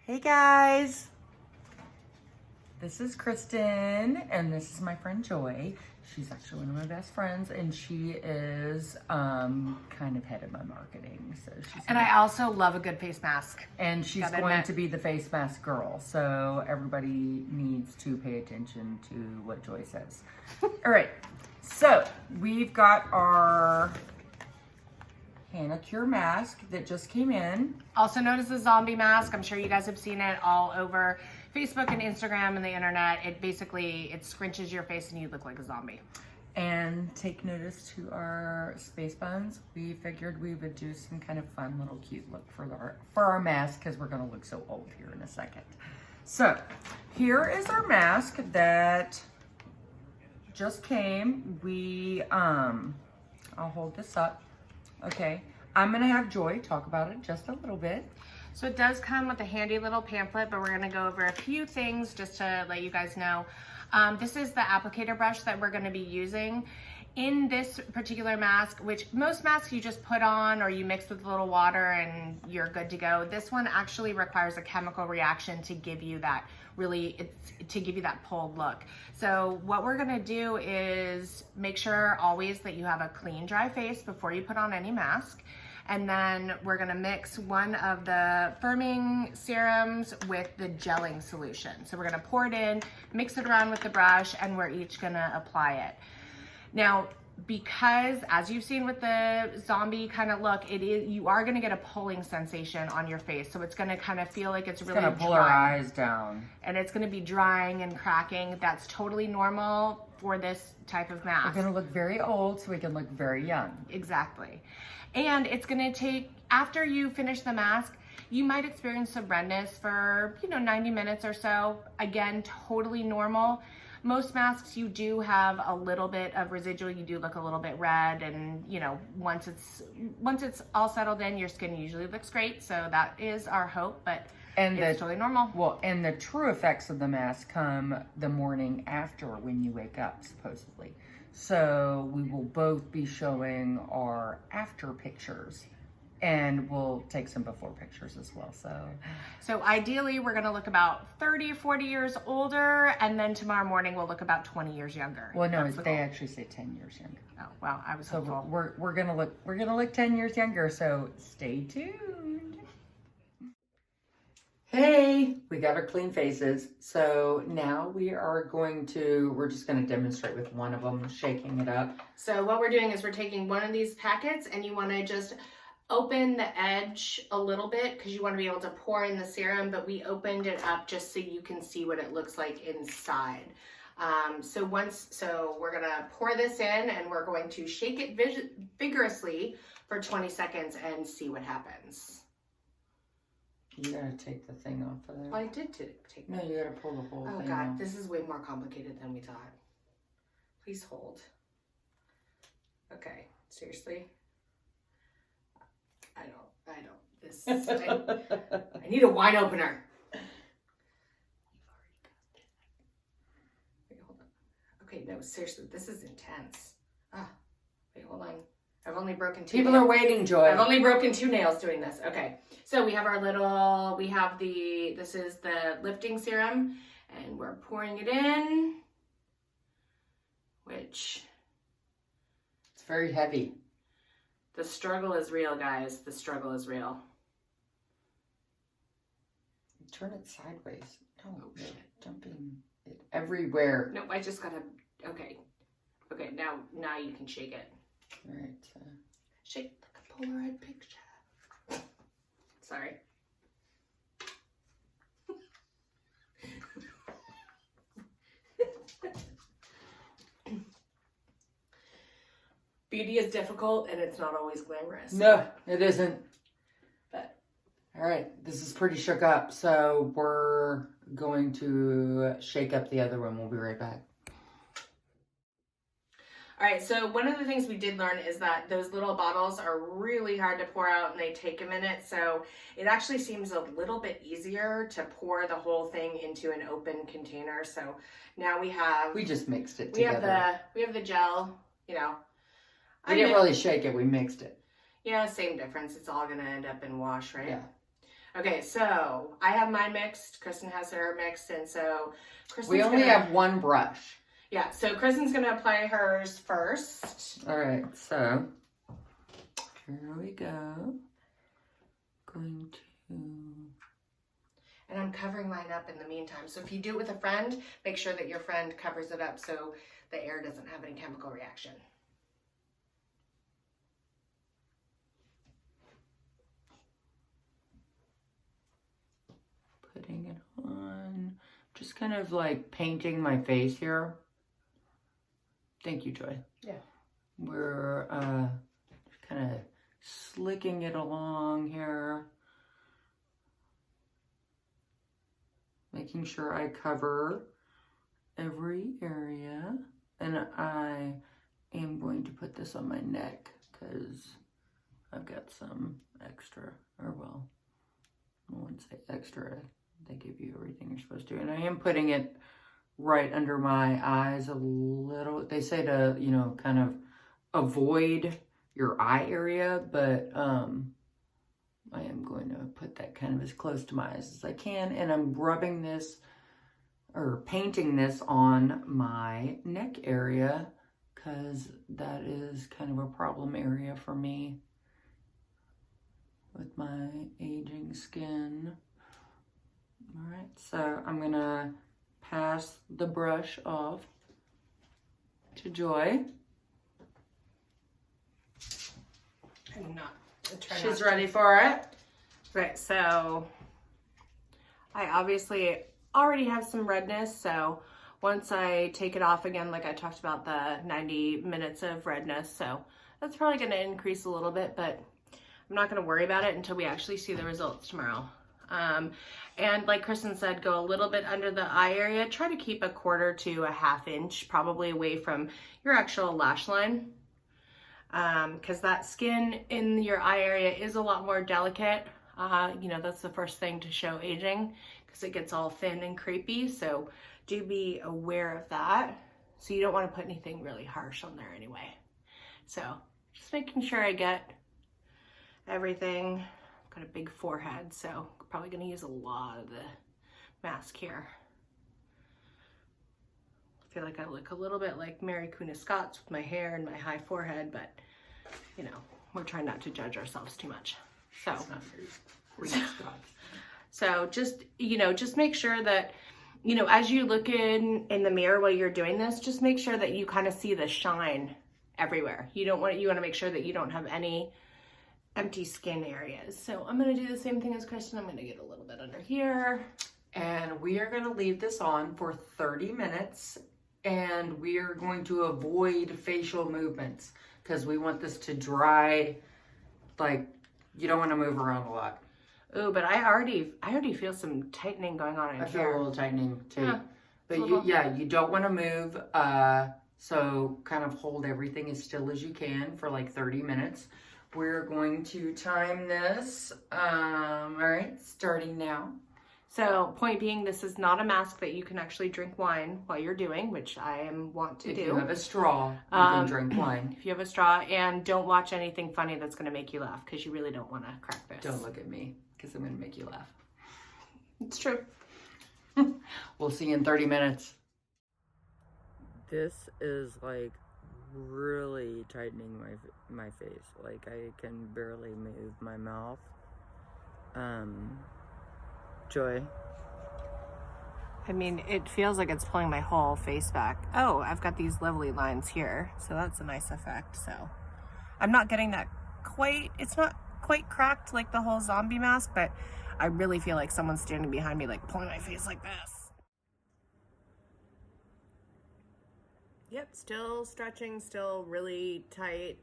Hey guys, this is Kristen and this is my friend Joy. She's actually one of my best friends and she is kind of head of my marketing. And I also love a good face mask. And she's going to be the face mask girl. So everybody needs to pay attention to what Joy says. All right, so we've got our Hanacure Mask that just came in. Also known as the zombie mask. I'm sure you guys have seen it all over Facebook and Instagram and the internet. It scrunches your face and you look like a zombie. And take notice to our space buns. We figured we would do some kind of fun little cute look for our mask because we're gonna look so old here in a second. So here is our mask that just came. I'll hold this up. Okay, I'm gonna have Joy talk about it just a little bit. So it does come with a handy little pamphlet, but we're gonna go over a few things just to let you guys know. This is the applicator brush that we're gonna be using in this particular mask, which most masks you just put on or you mix with a little water and you're good to go. This one actually requires a chemical reaction to give you that pulled look. So what we're gonna do is make sure always that you have a clean, dry face before you put on any mask. And then we're gonna mix one of the firming serums with the gelling solution. So we're gonna pour it in, mix it around with the brush, and we're each gonna apply it. Now, because as you've seen with the zombie kind of look, you are gonna get a pulling sensation on your face. So it's gonna kind of feel like it's really gonna pull our eyes down. And it's gonna be drying and cracking. That's totally normal for this type of mask. We're gonna look very old so we can look very young. Exactly. And it's gonna take, after you finish the mask, you might experience some redness for 90 minutes or so. Again, totally normal. Most masks, you do have a little bit of residual. You do look a little bit red, and once it's all settled in, your skin usually looks great. So that is our hope, but it's totally normal. Well, and the true effects of the mask come the morning after when you wake up, supposedly. So we will both be showing our after pictures. And we'll take some before pictures as well. So ideally, we're gonna look about 30, 40 years older, and then tomorrow morning we'll look about 20 years younger. Well, no, they actually say 10 years younger. Oh, well, I was hopeful. So we're gonna look 10 years younger. So stay tuned. Hey, we got our clean faces. So now we're just gonna demonstrate with one of them, shaking it up. So what we're doing is we're taking one of these packets, and you wanna just open the edge a little bit because you want to be able to pour in the serum, but we opened it up just so you can see what it looks like inside. So we're gonna pour this in and we're going to shake it vigorously for 20 seconds and see what happens. You gotta take the thing off of there. Well, I did take No, you gotta pull the whole thing. Oh God, off. this is way more complicated than we thought. Please hold. Okay, seriously. I need a wine opener. Wait, hold on. Okay, no, seriously, this is intense. Wait, hold on. I've only broken two People nails. are waiting, Joy. I've only broken 2 nails doing this. Okay, so we have this is the lifting serum, and we're pouring it in, which... It's very heavy. The struggle is real, guys. The struggle is real. Turn it sideways. No, you're dumping it everywhere. Nope, I just gotta, okay. Okay, now you can shake it. All right. Shake like a Polaroid picture. Sorry. Beauty is difficult and it's not always glamorous. No, it isn't. But all right, this is pretty shook up, so we're going to shake up the other one. We'll be right back. All right, so one of the things we did learn is that those little bottles are really hard to pour out and they take a minute. So it actually seems a little bit easier to pour the whole thing into an open container. So now we just mixed it together. We have the gel, We didn't really shake it, we mixed it. Yeah, same difference. It's all gonna end up in wash, right? Yeah. Okay, so I have mine mixed. Kristen has her mixed, and so Kristen's We only have one brush. Yeah, so Kristen's gonna apply hers first. All right, so here we go. Going to... And I'm covering mine up in the meantime. So if you do it with a friend, make sure that your friend covers it up so the air doesn't have any chemical reaction. Putting it on. Just kind of like painting my face here. Thank you, Joy. Yeah. We're kind of slicking it along here. Making sure I cover every area. And I am going to put this on my neck because I've got some extra, or well, I wouldn't say extra. They give you everything you're supposed to. And I am putting it right under my eyes a little. They say to, you know, kind of avoid your eye area, but I am going to put that kind of as close to my eyes as I can. And I'm rubbing this or painting this on my neck area because that is kind of a problem area for me with my aging skin. All right, so I'm gonna pass the brush off to Joy. She's ready for it. Right, so I obviously already have some redness, so once I take it off again, like I talked about the 90 minutes of redness, so that's probably going to increase a little bit, but I'm not going to worry about it until we actually see the results tomorrow. And like Kristen said, go a little bit under the eye area. Try to keep a 1/4 to a 1/2 inch probably away from your actual lash line. Because that skin in your eye area is a lot more delicate. You know, that's the first thing to show aging because it gets all thin and crepey. So do be aware of that. So you don't want to put anything really harsh on there anyway. So just making sure I get everything. I've got a big forehead, so probably going to use a lot of the mask here. I feel like I look a little bit like Mary Queen of Scots with my hair and my high forehead, but you know, we're trying not to judge ourselves too much. So, so just, you know, just make sure that, you know, as you look in the mirror while you're doing this, just make sure that you kind of see the shine everywhere. You want to make sure that you don't have any empty skin areas. So I'm going to do the same thing as Kristen. I'm going to get a little bit under here. And we are going to leave this on for 30 minutes. And we are going to avoid facial movements because we want this to dry. Like, you don't want to move around a lot. Oh, but I already feel some tightening going on in here. I feel a little tightening too. Yeah, but you don't want to move. So kind of hold everything as still as you can for like 30 minutes. We're going to time this. All right, starting now. So point being, this is not a mask that you can actually drink wine while you're doing, which I want to do. If you have a straw, you can drink wine. If you have a straw, and don't watch anything funny that's going to make you laugh, because you really don't want to crack this. Don't look at me, because I'm going to make you laugh. It's true. We'll see you in 30 minutes. This is like really tightening my face. Like I can barely move my mouth. Joy. I mean, it feels like it's pulling my whole face back. Oh, I've got these lovely lines here, so that's a nice effect. So I'm not getting that quite, it's not quite cracked like the whole zombie mask, but I really feel like someone's standing behind me, like pulling my face like this. Yep, still stretching, still really tight.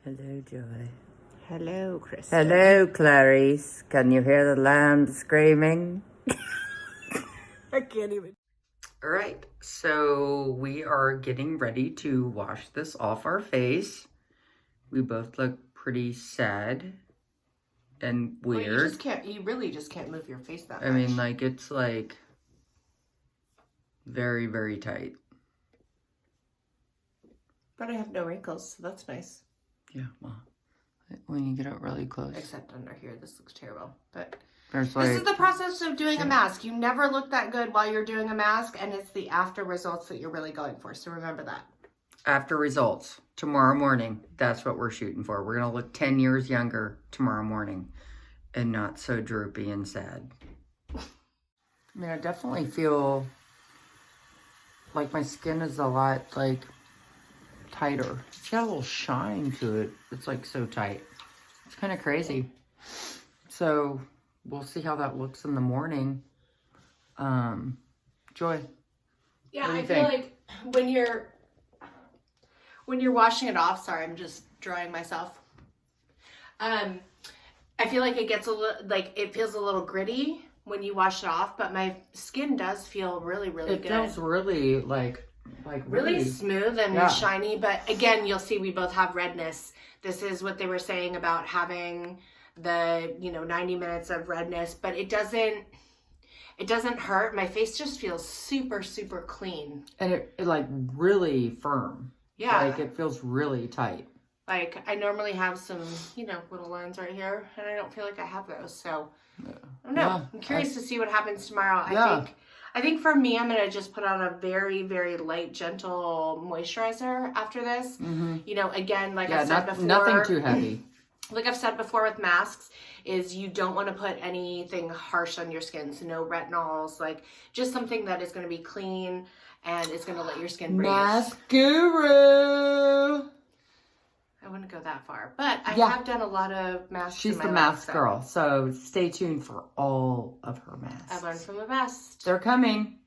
Hello, Joy. Hello, Kristen. Hello, Clarice. Can you hear the lambs screaming? I can't even. All right, so we are getting ready to wash this off our face. We both look pretty sad and weird. Well, you really just can't move your face that much. I mean, like, it's like very, very tight. But I have no wrinkles, so that's nice. Yeah, well, when you get it really close. Except under here, this looks terrible. But There's like, this is the process of doing a mask. You never look that good while you're doing a mask, and it's the after results that you're really going for. So remember that. After results, tomorrow morning. That's what we're shooting for. We're going to look 10 years younger tomorrow morning and not so droopy and sad. I mean, I definitely feel like my skin is a lot, like, tighter. It's got a little shine to it. It's, like, so tight. It's kind of crazy. So, we'll see how that looks in the morning. Joy? Yeah, What do you I feel like when you're washing it off, sorry, I'm just drying myself. I feel like it gets a little, like, it feels a little gritty when you wash it off, but my skin does feel really, really good. It feels really, like really smooth and shiny, but again, you'll see we both have redness. This is what they were saying about having the, 90 minutes of redness, but it doesn't hurt. My face just feels super, super clean. And it like really firm. Yeah. Like it feels really tight. Like I normally have some, little lines right here, and I don't feel like I have those. So I don't know. Yeah, I'm curious to see what happens tomorrow. Yeah. I think for me, I'm going to just put on a very, very light, gentle moisturizer after this. Mm-hmm. Again, like I said before. Nothing too heavy. Like I've said before with masks, is you don't want to put anything harsh on your skin. So no retinols, like just something that is going to be clean and it's going to let your skin breathe. Mask guru. I wouldn't go that far, but I have done a lot of masks. She's the mask girl, so stay tuned for all of her masks. I've learned from the best. They're coming.